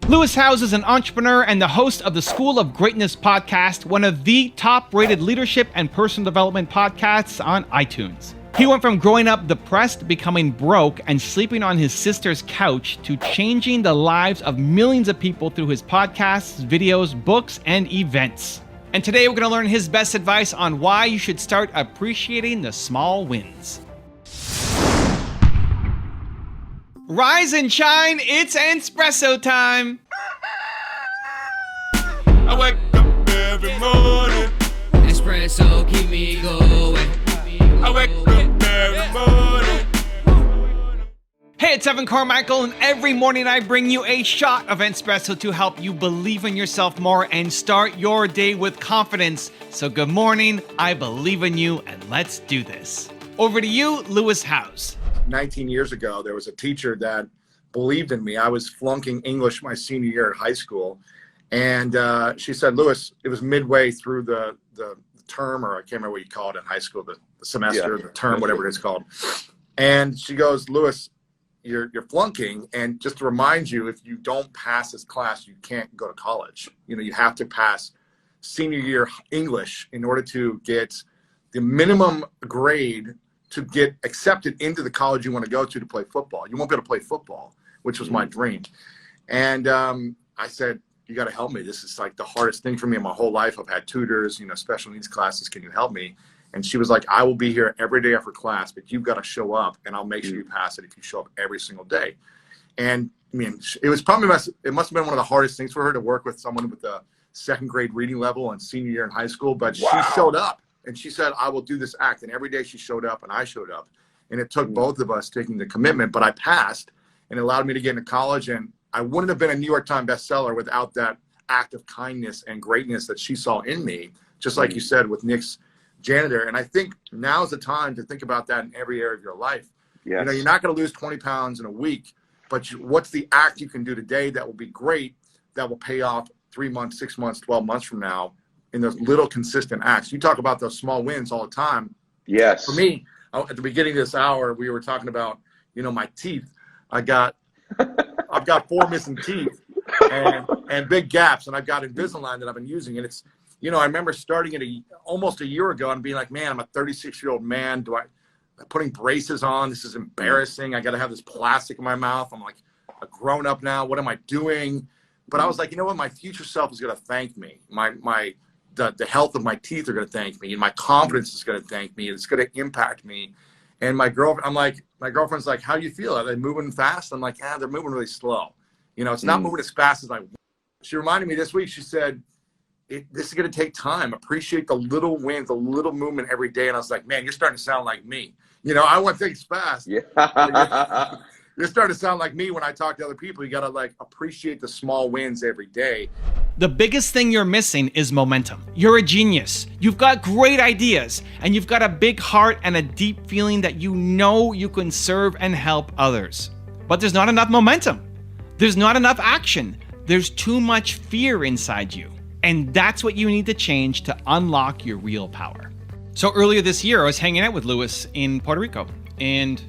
Lewis Howes is an entrepreneur and the host of the School of Greatness podcast, one of the top-rated leadership and personal development podcasts on iTunes. He went from growing up depressed, becoming broke, and sleeping on his sister's couch to changing the lives of millions of people through his podcasts, videos, books, and events. And today we're going to learn his best advice on why you should start appreciating the small wins. Rise and shine, it's Entspresso time! I wake up every morning. Espresso keep me going. I wake up every morning. Hey, it's Evan Carmichael, and every morning I bring you a shot of Espresso to help you believe in yourself more and start your day with confidence. So good morning, I believe in you, and let's do this. Over to you, Lewis Howes. 19 years ago, there was a teacher that believed in me. I was flunking English my senior year at high school. And she said, Lewis, it was midway through the term, or I can't remember what you call it in high school, the semester, the term, whatever it's called. And she goes, Lewis, you're flunking. And just to remind you, if you don't pass this class, you can't go to college. You know, you have to pass senior year English in order to get the minimum grade to get accepted into the college you want to go to play football. You won't be able to play football, which was my dream. And I said, you got to help me. This is like the hardest thing for me in my whole life. I've had tutors, you know, special needs classes. Can you help me? And she was like, I will be here every day after class, but you've got to show up, and I'll make sure you pass it if you show up every single day. And I mean, it was probably, it must have been one of the hardest things for her to work with someone with a second grade reading level and senior year in high school, but she showed up. And she said, I will do this act. And every day she showed up and I showed up. And it took both of us taking the commitment, but I passed, and it allowed me to get into college. And I wouldn't have been a New York Times bestseller without that act of kindness and greatness that she saw in me, just like you said with Nick's janitor. And I think now's the time to think about that in every area of your life. Yes. You know, you're not going to lose 20 pounds in a week, but what's the act you can do today that will be great, that will pay off 3 months, 6 months, 12 months from now? In those little consistent acts. You talk about those small wins all the time. Yes. For me, at the beginning of this hour, we were talking about, you know, my teeth. I've got 4 missing teeth and big gaps, and I've got Invisalign that I've been using. And it's, you know, I remember starting it almost a year ago and being like, man, I'm a 36-year-old man. I'm putting braces on. This is embarrassing. I got to have this plastic in my mouth. I'm like a grown up now. What am I doing? But I was like, you know what? My future self is going to thank me. The health of my teeth are going to thank me, and my confidence is going to thank me. It's going to impact me. And my girlfriend's like, how do you feel? Are they moving fast? I'm like, they're moving really slow. You know, it's not moving as fast as I want. She reminded me this week, she said, this is going to take time. Appreciate the little wins, the little movement every day. And I was like, man, you're starting to sound like me. You know, I want things fast. Yeah. You're starting to sound like me when I talk to other people. You got to like appreciate the small wins every day. The biggest thing you're missing is momentum. You're a genius. You've got great ideas, and you've got a big heart and a deep feeling that you know you can serve and help others. But there's not enough momentum. There's not enough action. There's too much fear inside you. And that's what you need to change to unlock your real power. So earlier this year, I was hanging out with Lewis in Puerto Rico, and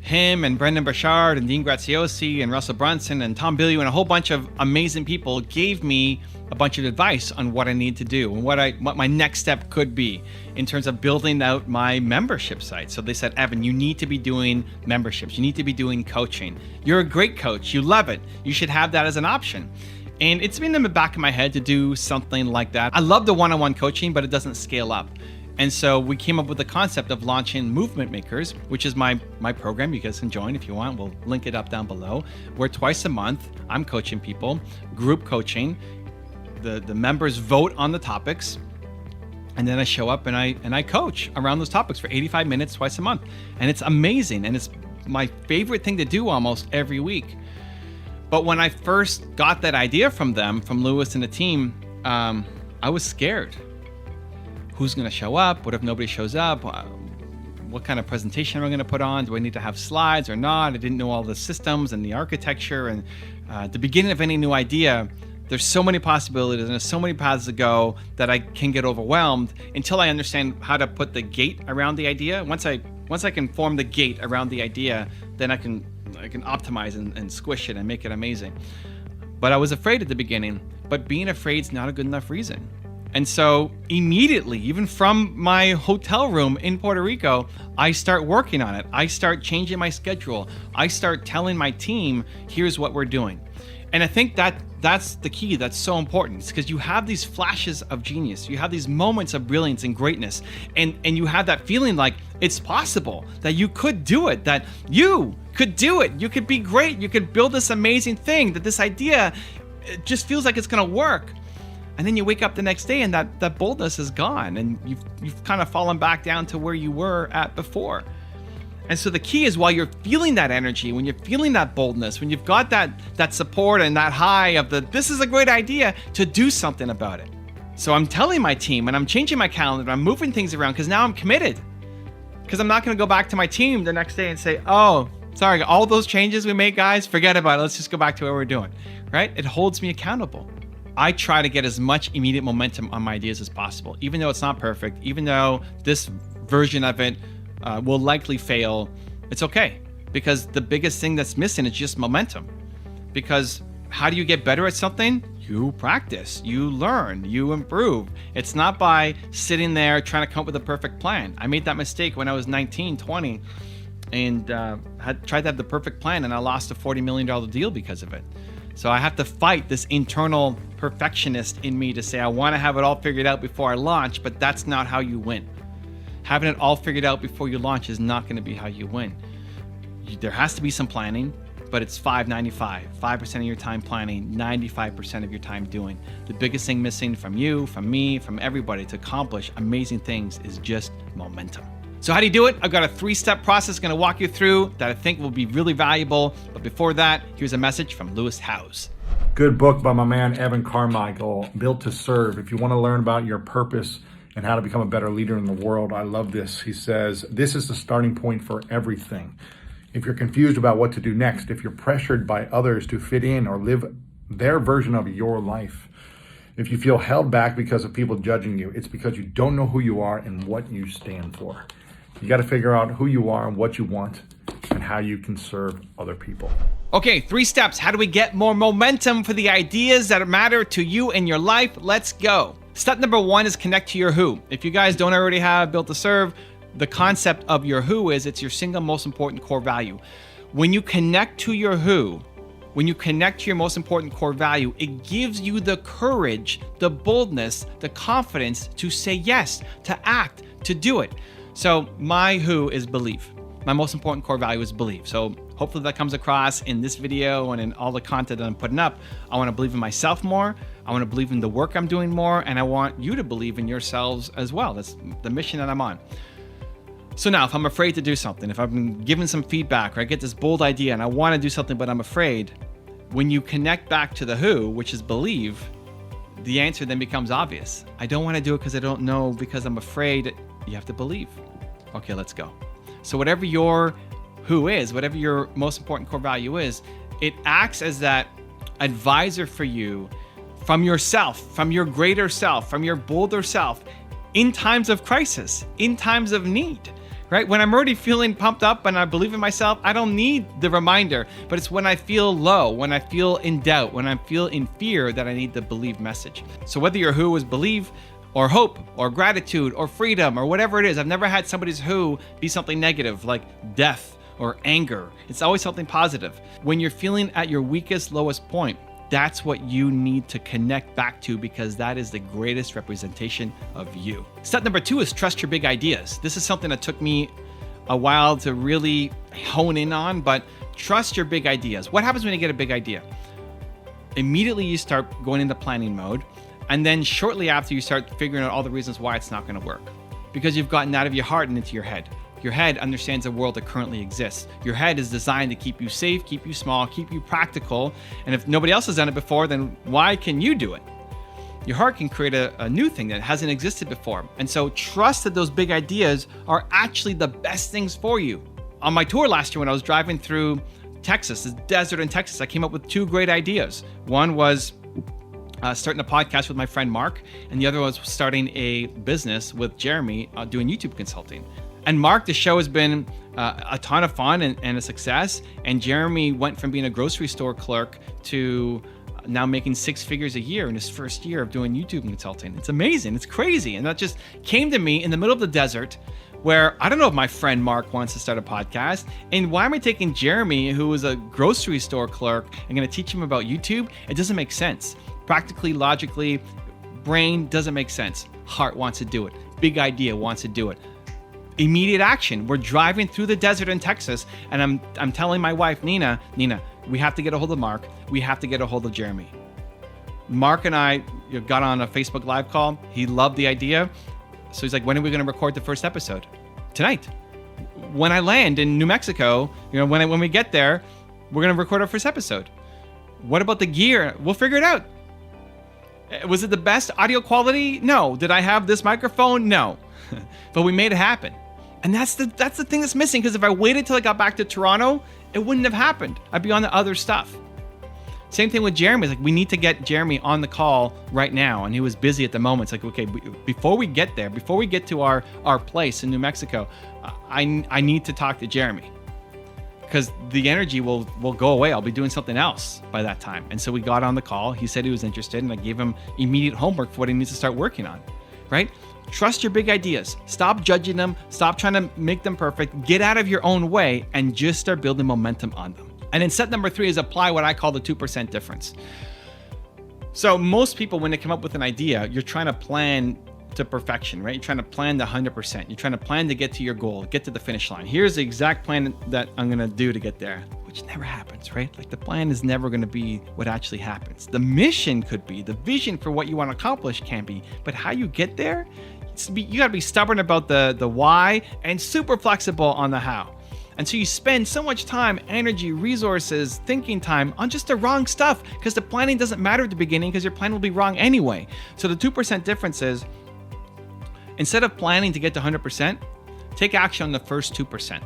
him and Brendan Burchard and Dean Graziosi and Russell Brunson and Tom Bilyeu and a whole bunch of amazing people gave me a bunch of advice on what I need to do and what my next step could be in terms of building out my membership site. So they said, Evan, you need to be doing memberships. You need to be doing coaching. You're a great coach. You love it. You should have that as an option. And it's been in the back of my head to do something like that. I love the one-on-one coaching, but it doesn't scale up. And so we came up with the concept of launching Movement Makers, which is my program. You guys can join if you want. We'll link it up down below. Where twice a month, I'm coaching people, group coaching. The members vote on the topics, and then I show up and I coach around those topics for 85 minutes twice a month. And it's amazing, and it's my favorite thing to do almost every week. But when I first got that idea from Lewis and the team, I was scared. Who's going to show up? What if nobody shows up? What kind of presentation am I going to put on? Do I need to have slides or not? I didn't know all the systems and the architecture. And at the beginning of any new idea, there's so many possibilities and there's so many paths to go that I can get overwhelmed until I understand how to put the gate around the idea. Once I can form the gate around the idea, then I can optimize and squish it and make it amazing. But I was afraid at the beginning, but being afraid is not a good enough reason. And so immediately, even from my hotel room in Puerto Rico, I start working on it. I start changing my schedule. I start telling my team, here's what we're doing. And I think that's the key. That's so important. It's because you have these flashes of genius. You have these moments of brilliance and greatness. And you have that feeling like it's possible, that you could do it, that you could do it. You could be great. You could build this amazing thing, that this idea, it just feels like it's going to work. And then you wake up the next day and that boldness is gone. And you've kind of fallen back down to where you were at before. And so the key is, while you're feeling that energy, when you're feeling that boldness, when you've got that support and that high of this is a great idea, to do something about it. So I'm telling my team, and I'm changing my calendar, I'm moving things around because now I'm committed. Because I'm not going to go back to my team the next day and say, oh, sorry, all those changes we made, guys, forget about it. Let's just go back to what we're doing, right? It holds me accountable. I try to get as much immediate momentum on my ideas as possible, even though it's not perfect, even though this version of it will likely fail. It's okay, because the biggest thing that's missing is just momentum. Because how do you get better at something? You practice, you learn, you improve. It's not by sitting there trying to come up with a perfect plan. I made that mistake when I was 19, 20, and had tried to have the perfect plan, and I lost a $40 million deal because of it. So I have to fight this internal perfectionist in me to say, I want to have it all figured out before I launch, but that's not how you win. Having it all figured out before you launch is not going to be how you win. There has to be some planning, but it's 5-95. 5% of your time planning, 95% of your time doing. The biggest thing missing from you, from me, from everybody to accomplish amazing things is just momentum. So how do you do it? I've got a 3-step process going to walk you through that I think will be really valuable. But before that, here's a message from Lewis Howes. Good book by my man, Evan Carmichael, Built to Serve. If you want to learn about your purpose and how to become a better leader in the world, I love this. He says, this is the starting point for everything. If you're confused about what to do next, if you're pressured by others to fit in or live their version of your life, if you feel held back because of people judging you, it's because you don't know who you are and what you stand for. You got to figure out who you are and what you want and how you can serve other people. Okay, 3 steps. How do we get more momentum for the ideas that matter to you in your life? Let's go. Step number 1 is connect to your who. If you guys don't already have Built to Serve, the concept of your who is it's your single most important core value. When you connect to your who, when you connect to your most important core value, it gives you the courage, the boldness, the confidence to say yes, to act, to do it. So my who is believe. My most important core value is believe. So hopefully that comes across in this video and in all the content that I'm putting up. I want to believe in myself more. I want to believe in the work I'm doing more. And I want you to believe in yourselves as well. That's the mission that I'm on. So now if I'm afraid to do something, if I've been given some feedback or I get this bold idea and I want to do something, but I'm afraid, when you connect back to the who, which is believe, the answer then becomes obvious. I don't want to do it because I don't know, because I'm afraid. You have to believe. Okay, let's go. So whatever your who is, whatever your most important core value is, it acts as that advisor for you from yourself, from your greater self, from your bolder self in times of crisis, in times of need, right? When I'm already feeling pumped up and I believe in myself, I don't need the reminder, but it's when I feel low, when I feel in doubt, when I feel in fear that I need the believe message. So whether your who is believe, or hope, or gratitude, or freedom, or whatever it is. I've never had somebody's who be something negative, like death or anger. It's always something positive. When you're feeling at your weakest, lowest point, that's what you need to connect back to, because that is the greatest representation of you. Step number 2 is trust your big ideas. This is something that took me a while to really hone in on, but trust your big ideas. What happens when you get a big idea? Immediately you start going into planning mode. And then shortly after, you start figuring out all the reasons why it's not going to work, because you've gotten out of your heart and into your head. Your head understands the world that currently exists. Your head is designed to keep you safe, keep you small, keep you practical. And if nobody else has done it before, then why can you do it? Your heart can create a new thing that hasn't existed before. And so trust that those big ideas are actually the best things for you. On my tour last year, when I was driving through Texas, the desert in Texas, I came up with 2 great ideas. One was starting a podcast with my friend Mark, and the other was starting a business with Jeremy doing YouTube consulting. And Mark, the show has been a ton of fun and a success. And Jeremy went from being a grocery store clerk to now making 6 figures a year in his first year of doing YouTube consulting. It's amazing. It's crazy. And that just came to me in the middle of the desert where I don't know if my friend Mark wants to start a podcast. And why am I taking Jeremy, who is a grocery store clerk, and going to teach him about YouTube? It doesn't make sense. Practically, logically, brain doesn't make sense. Heart wants to do it. Big idea wants to do it. Immediate action. We're driving through the desert in Texas, and I'm telling my wife, Nina, we have to get a hold of Mark. We have to get a hold of Jeremy. Mark and I got on a Facebook Live call. He loved the idea. So he's like, when are we going to record the first episode? Tonight. When I land in New Mexico, when we get there, we're going to record our first episode. What about the gear? We'll figure it out. Was it the best audio quality? No. Did I have this microphone? No. But we made it happen. And that's the thing that's missing, because if I waited till I got back to Toronto, it wouldn't have happened. I'd be on the other stuff. Same thing with Jeremy. It's like, we need to get Jeremy on the call right now. And he was busy at the moment. It's like, okay, before we get there, before we get to our place in New Mexico, I need to talk to Jeremy, because the energy will go away. I'll be doing something else by that time. And so we got on the call. He said he was interested, and I gave him immediate homework for what he needs to start working on, right? Trust your big ideas. Stop judging them. Stop trying to make them perfect. Get out of your own way and just start building momentum on them. And then step number 3 is apply what I call the 2% difference. So most people, when they come up with an idea, you're trying to plan to perfection, right? You're trying to plan the 100%. You're trying to plan to get to your goal, get to the finish line. Here's the exact plan that I'm going to do to get there, which never happens, right? Like, the plan is never going to be what actually happens. The mission could be, the vision for what you want to accomplish can be, but how you get there, you got to be stubborn about the why and super flexible on the how. And so you spend so much time, energy, resources, thinking time on just the wrong stuff, because the planning doesn't matter at the beginning, because your plan will be wrong anyway. So the 2% difference is, instead of planning to get to 100%, take action on the first 2%.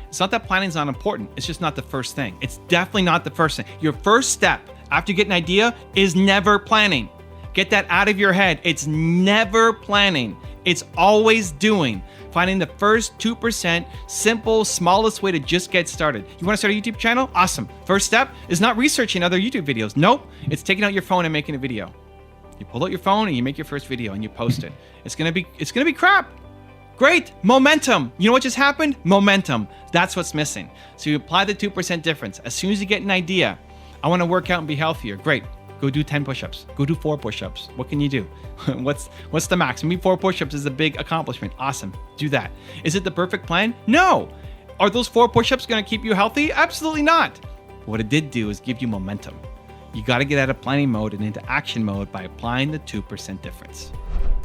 It's not that planning's not important. It's just not the first thing. It's definitely not the first thing. Your first step after you get an idea is never planning. Get that out of your head. It's never planning. It's always doing. Finding the first 2%, simple, smallest way to just get started. You want to start a YouTube channel? Awesome. First step is not researching other YouTube videos. Nope. It's taking out your phone and making a video. You pull out your phone and you make your first video and you post it. It's gonna be crap. Great. Momentum. You know what just happened? Momentum. That's what's missing. So you apply the 2% difference. As soon as you get an idea, I want to work out and be healthier. Great. Go do 10 push-ups. Go do 4 push-ups. What can you do? What's the max? Maybe 4 push-ups is a big accomplishment. Awesome. Do that. Is it the perfect plan? No. Are those 4 push-ups going to keep you healthy? Absolutely not. What it did do is give you momentum. You got to get out of planning mode and into action mode by applying the 2% difference.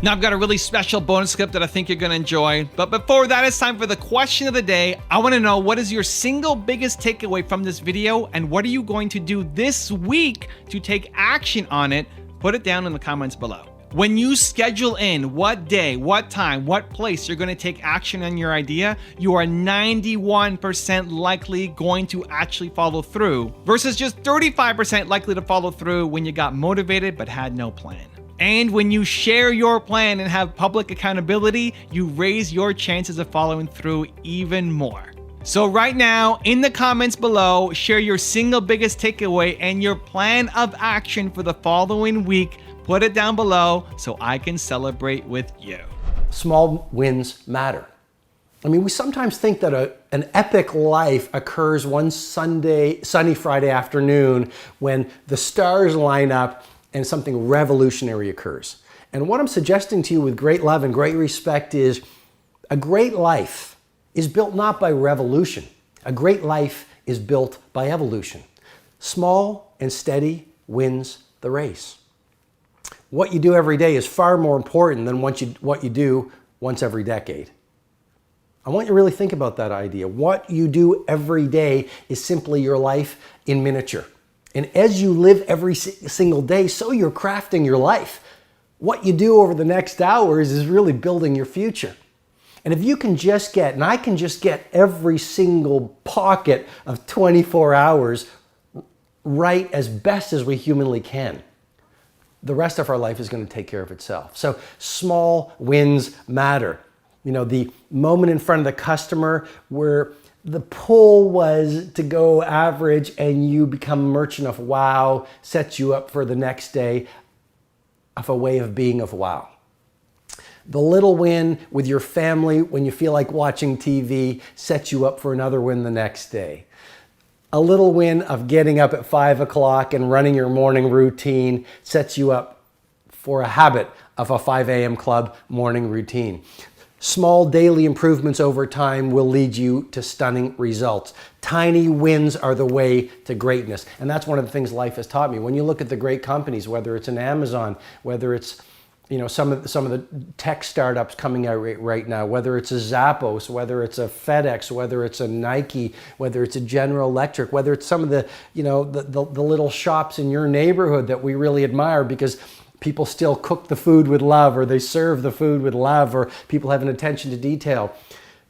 Now, I've got a really special bonus clip that I think you're going to enjoy. But before that, it's time for the question of the day. I want to know, what is your single biggest takeaway from this video, and what are you going to do this week to take action on it? Put it down in the comments below. When you schedule in what day, what time, what place you're going to take action on your idea, you are 91% likely going to actually follow through, versus just 35% likely to follow through when you got motivated but had no plan. And when you share your plan and have public accountability, you raise your chances of following through even more. So right now, in the comments below, share your single biggest takeaway and your plan of action for the following week. Put it down below so I can celebrate with you. Small wins matter. I mean, we sometimes think that an epic life occurs one sunny Friday afternoon when the stars line up and something revolutionary occurs. And what I'm suggesting to you with great love and great respect is, a great life is built not by revolution. A great life is built by evolution. Small and steady wins the race. What you do every day is far more important than what you do once every decade. I want you to really think about that idea. What you do every day is simply your life in miniature. And as you live every single day, so you're crafting your life. What you do over the next hours is really building your future. And if you can just get, and I can just get every single pocket of 24 hours right as best as we humanly can, the rest of our life is going to take care of itself. So small wins matter. You know, the moment in front of the customer where the pull was to go average and you become a merchant of wow, sets you up for the next day of a way of being of wow. The little win with your family when you feel like watching TV sets you up for another win the next day. A little win of getting up at 5 o'clock and running your morning routine sets you up for a habit of a 5 a.m. club morning routine. Small daily improvements over time will lead you to stunning results. Tiny wins are the way to greatness. And that's one of the things life has taught me. When you look at the great companies, whether it's an Amazon, whether it's some of the tech startups coming out right now, whether it's a Zappos, whether it's a FedEx, whether it's a Nike, whether it's a General Electric, whether it's some of the little shops in your neighborhood that we really admire because people still cook the food with love, or they serve the food with love, or people have an attention to detail.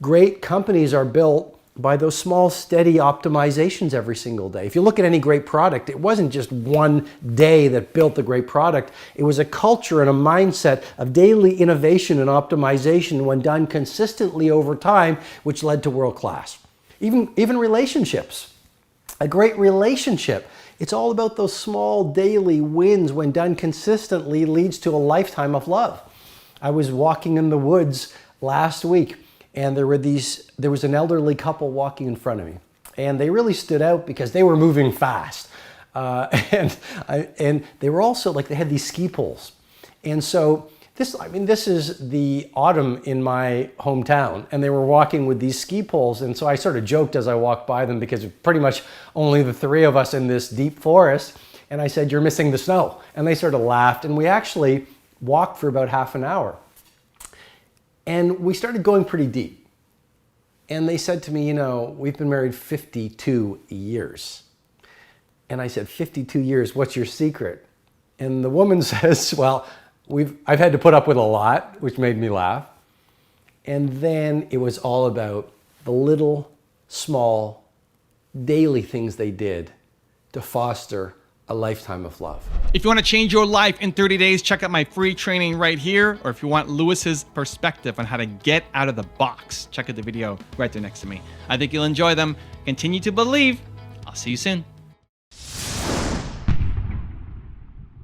Great companies are built by those small, steady optimizations every single day. If you look at any great product, it wasn't just one day that built the great product. It was a culture and a mindset of daily innovation and optimization when done consistently over time, which led to world class. Even relationships. A great relationship, it's all about those small daily wins when done consistently leads to a lifetime of love. I was walking in the woods last week, and there was an elderly couple walking in front of me, and they really stood out because they were moving fast, and they were also they had these ski poles, and so this is the autumn in my hometown, and they were walking with these ski poles, and so I sort of joked as I walked by them because pretty much only the three of us in this deep forest, and I said, "You're missing the snow," and they sort of laughed, and we actually walked for about half an hour. And we started going pretty deep. And they said to me, we've been married 52 years. And I said, 52 years, what's your secret? And the woman says, well, I've had to put up with a lot, which made me laugh. And then it was all about the little, small, daily things they did to foster a lifetime of love. If you want to change your life in 30 days, check out my free training right here. Or if you want Lewis's perspective on how to get out of the box, check out the video right there next to me. I think you'll enjoy them. Continue to believe. I'll see you soon.